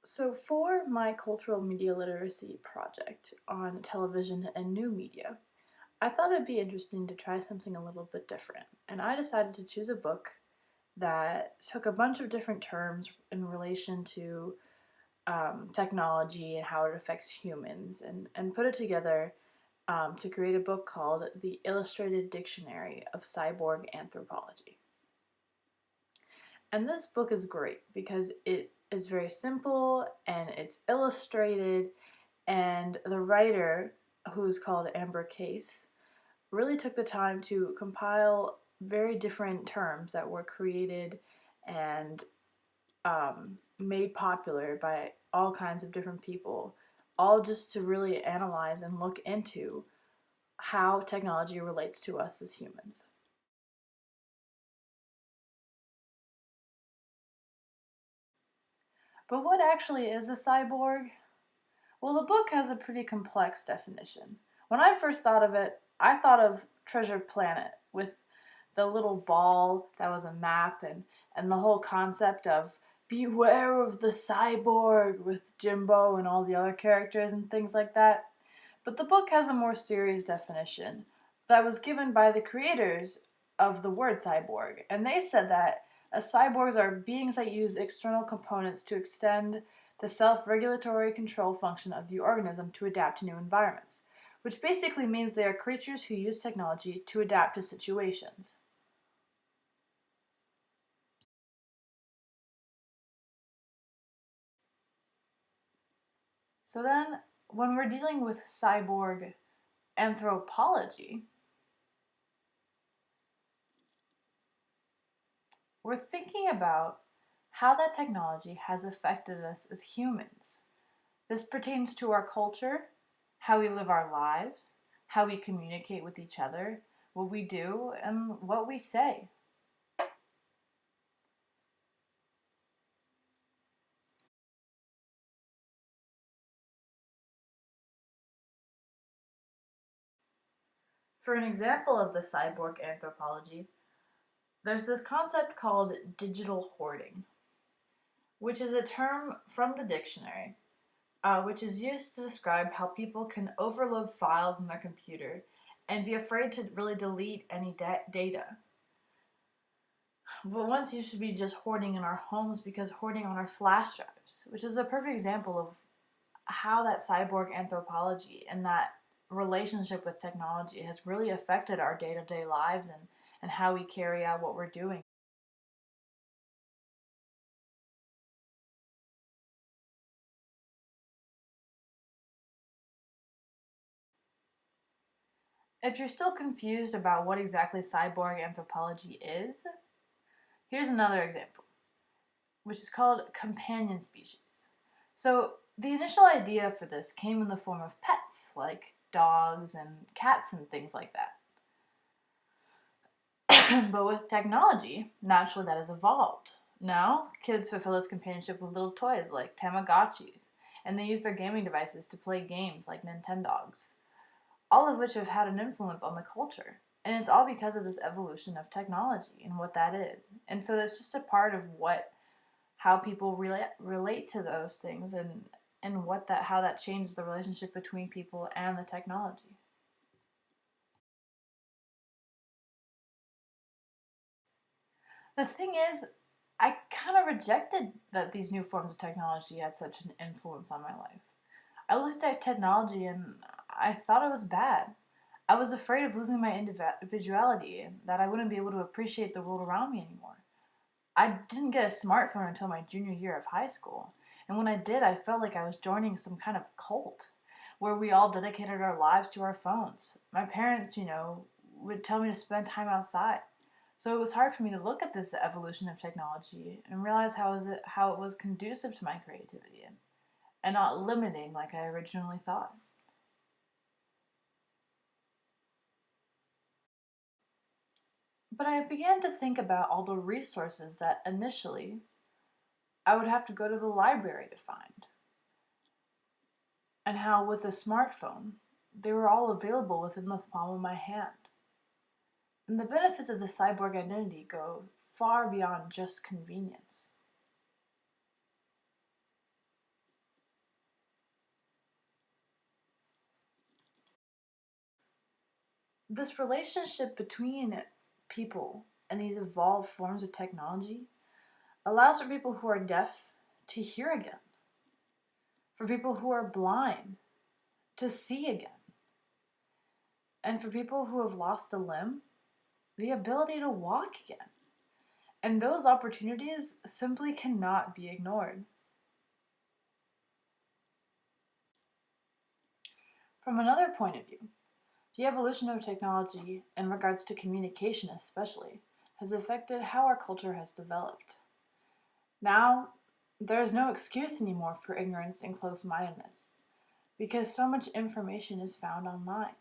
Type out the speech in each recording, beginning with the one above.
So, for my cultural media literacy project on television and new media, I thought it'd be interesting to try something a little bit different. And I decided to choose a book that took a bunch of different terms in relation to technology and how it affects humans and put it together to create a book called The Illustrated Dictionary of Cyborg Anthropology. And this book is great because it is very simple and it's illustrated, and the writer, who's called Amber Case, really took the time to compile very different terms that were created and made popular by all kinds of different people, all just to really analyze and look into how technology relates to us as humans. But what actually is a cyborg? Well, the book has a pretty complex definition. When I first thought of it, I thought of Treasure Planet with the little ball that was a map, and the whole concept of beware of the cyborg with Jimbo and all the other characters and things like that. But the book has a more serious definition that was given by the creators of the word cyborg, and they said that cyborgs are beings that use external components to extend the self-regulatory control function of the organism to adapt to new environments, which basically means they are creatures who use technology to adapt to situations. So then, when we're dealing with cyborg anthropology, we're thinking about how that technology has affected us as humans. This pertains to our culture, how we live our lives, how we communicate with each other, what we do, and what we say. For an example of the cyborg anthropology, there's this concept called digital hoarding, which is a term from the dictionary, which is used to describe how people can overload files in their computer and be afraid to really delete any data. But once used to be just hoarding in our homes because hoarding on our flash drives, which is a perfect example of how that cyborg anthropology and that relationship with technology has really affected our day-to-day lives and how we carry out what we're doing. If you're still confused about what exactly cyborg anthropology is, here's another example, which is called companion species. So the initial idea for this came in the form of pets, like dogs and cats and things like that. But with technology, naturally that has evolved. Now, kids fulfill this companionship with little toys like Tamagotchis, and they use their gaming devices to play games like Nintendogs, all of which have had an influence on the culture. And it's all because of this evolution of technology and what that is. And so that's just a part of what how people relate to those things, and what that how that changes the relationship between people and the technology. The thing is, I kind of rejected that these new forms of technology had such an influence on my life. I looked at technology and I thought it was bad. I was afraid of losing my individuality and that I wouldn't be able to appreciate the world around me anymore. I didn't get a smartphone until my junior year of high school, and when I did, I felt like I was joining some kind of cult where we all dedicated our lives to our phones. My parents, would tell me to spend time outside. So it was hard for me to look at this evolution of technology and realize how it was conducive to my creativity and not limiting like I originally thought. But I began to think about all the resources that initially I would have to go to the library to find, and how with a smartphone, they were all available within the palm of my hand. And the benefits of the cyborg identity go far beyond just convenience. this relationship between people and these evolved forms of technology allows for people who are deaf to hear again, for people who are blind to see again, and for people who have lost a limb, the ability to walk again. And those opportunities simply cannot be ignored. From another point of view, the evolution of technology, in regards to communication especially, has affected how our culture has developed. Now, there's no excuse anymore for ignorance and close-mindedness, because so much information is found online.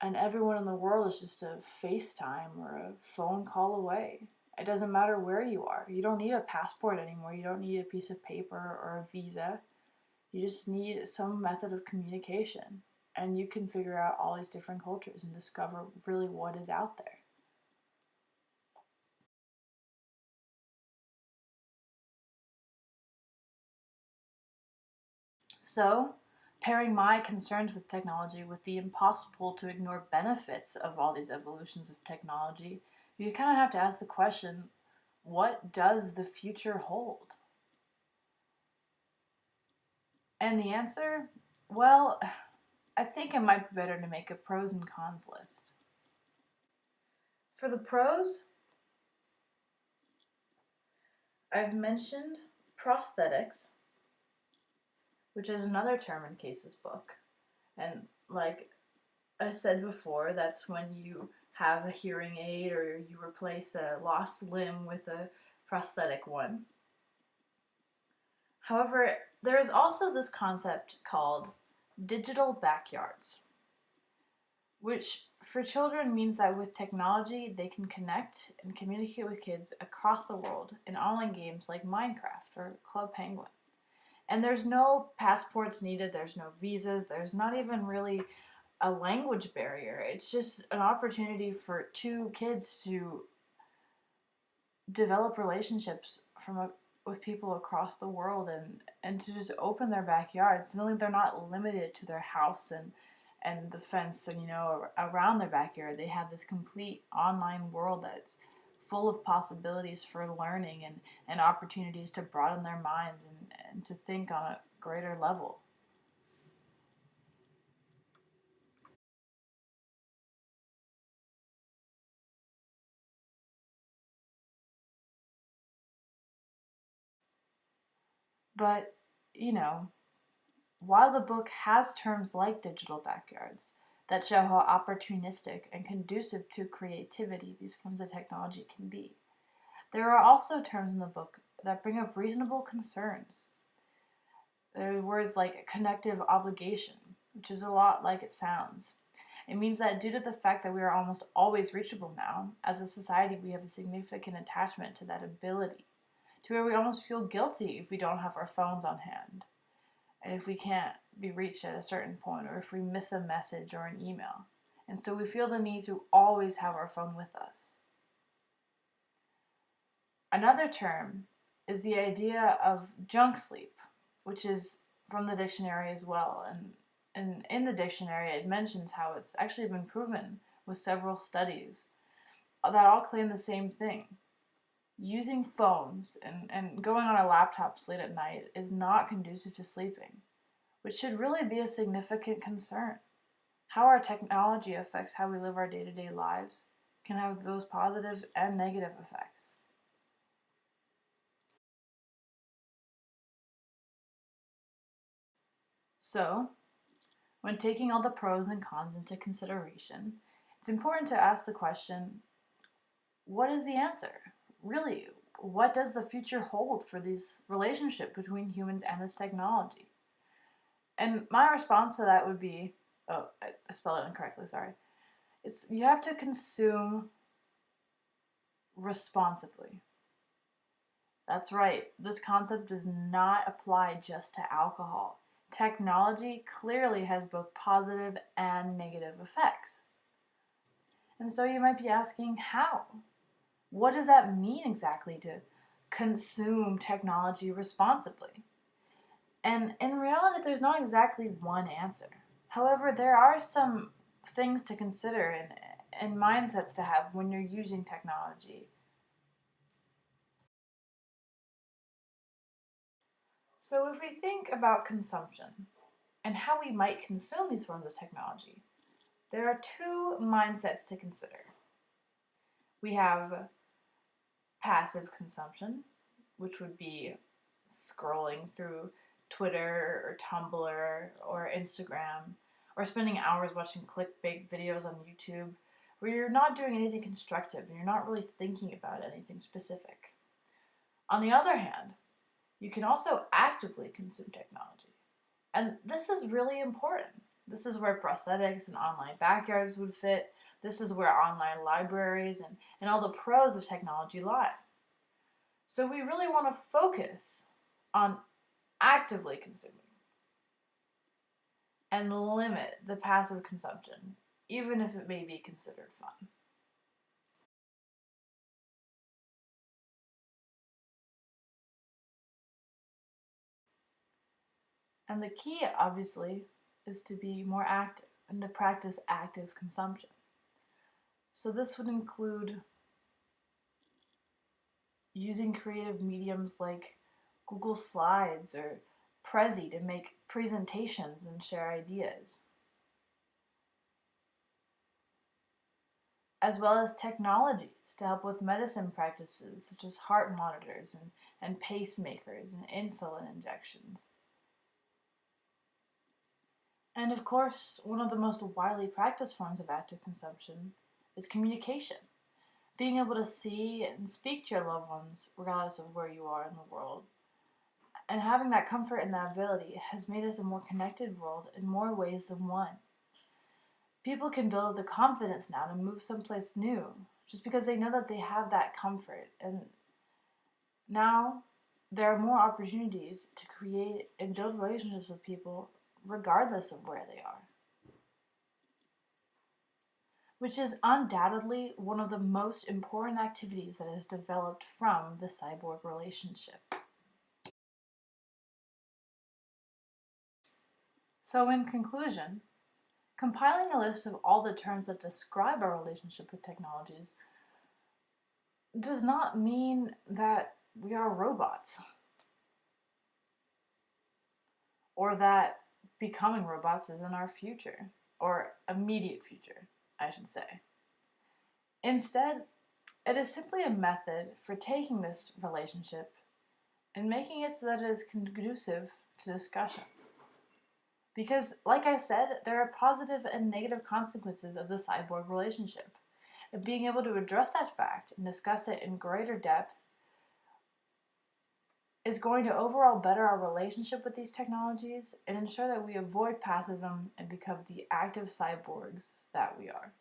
And everyone in the world is just a FaceTime or a phone call away. It doesn't matter where you are. You don't need a passport anymore. You don't need a piece of paper or a visa. You just need some method of communication. And you can figure out all these different cultures and discover really what is out there. So, pairing my concerns with technology with the impossible to ignore benefits of all these evolutions of technology, you kind of have to ask the question, what does the future hold? And the answer, well, I think it might be better to make a pros and cons list. For the pros, I've mentioned prosthetics, which is another term in Case's book. And like I said before, that's when you have a hearing aid or you replace a lost limb with a prosthetic one. However, there is also this concept called digital backyards, which for children means that with technology they can connect and communicate with kids across the world in online games like Minecraft or Club Penguin. And there's no passports needed, there's no visas, there's not even really a language barrier. It's just an opportunity for two kids to develop relationships with people across the world and to just open their backyards. Knowing they're not limited to their house and the fence and around their backyard. They have this complete online world that's full of possibilities for learning and opportunities to broaden their minds and to think on a greater level. But, you know, while the book has terms like digital backyards that show how opportunistic and conducive to creativity these forms of technology can be, there are also terms in the book that bring up reasonable concerns. There are words like connective obligation, which is a lot like it sounds. It means that due to the fact that we are almost always reachable now, as a society we have a significant attachment to that ability, to where we almost feel guilty if we don't have our phones on hand, and if we can't be reached at a certain point, or if we miss a message or an email. And so we feel the need to always have our phone with us. Another term is the idea of junk sleep, which is from the dictionary as well. And in the dictionary, it mentions how it's actually been proven with several studies that all claim the same thing. Using phones and going on our laptops late at night is not conducive to sleeping, which should really be a significant concern. How our technology affects how we live our day-to-day lives can have those positive and negative effects. So, when taking all the pros and cons into consideration, it's important to ask the question, what is the answer? Really, what does the future hold for this relationship between humans and this technology? And my response to that would be, oh, I spelled it incorrectly, sorry. It's you have to consume responsibly. That's right, this concept does not apply just to alcohol. Technology clearly has both positive and negative effects. And so you might be asking, how? What does that mean exactly to consume technology responsibly? And in reality, there's not exactly one answer. However, there are some things to consider and mindsets to have when you're using technology. So, if we think about consumption and how we might consume these forms of technology, there are two mindsets to consider. We have passive consumption, which would be scrolling through Twitter or Tumblr or Instagram, or spending hours watching clickbait videos on YouTube, where you're not doing anything constructive and you're not really thinking about anything specific. On the other hand, you can also actively consume technology. And this is really important. This is where prosthetics and online backyards would fit. This is where online libraries and all the pros of technology lie. So we really want to focus on actively consuming and limit the passive consumption, even if it may be considered fun. And the key, obviously, is to be more active and to practice active consumption. So this would include using creative mediums like Google Slides or Prezi to make presentations and share ideas, as well as technologies to help with medicine practices such as heart monitors and pacemakers and insulin injections. And of course, one of the most widely practiced forms of active consumption is communication. Being able to see and speak to your loved ones regardless of where you are in the world. And having that comfort and that ability has made us a more connected world in more ways than one. People can build up the confidence now to move someplace new just because they know that they have that comfort. And now there are more opportunities to create and build relationships with people regardless of where they are, which is undoubtedly one of the most important activities that has developed from the cyborg relationship. So, in conclusion, compiling a list of all the terms that describe our relationship with technologies does not mean that we are robots or that becoming robots is in our future or immediate future, I should say. Instead, it is simply a method for taking this relationship and making it so that it is conducive to discussion. Because, like I said, there are positive and negative consequences of the cyborg relationship. And being able to address that fact and discuss it in greater depth is going to overall better our relationship with these technologies and ensure that we avoid passism and become the active cyborgs that we are.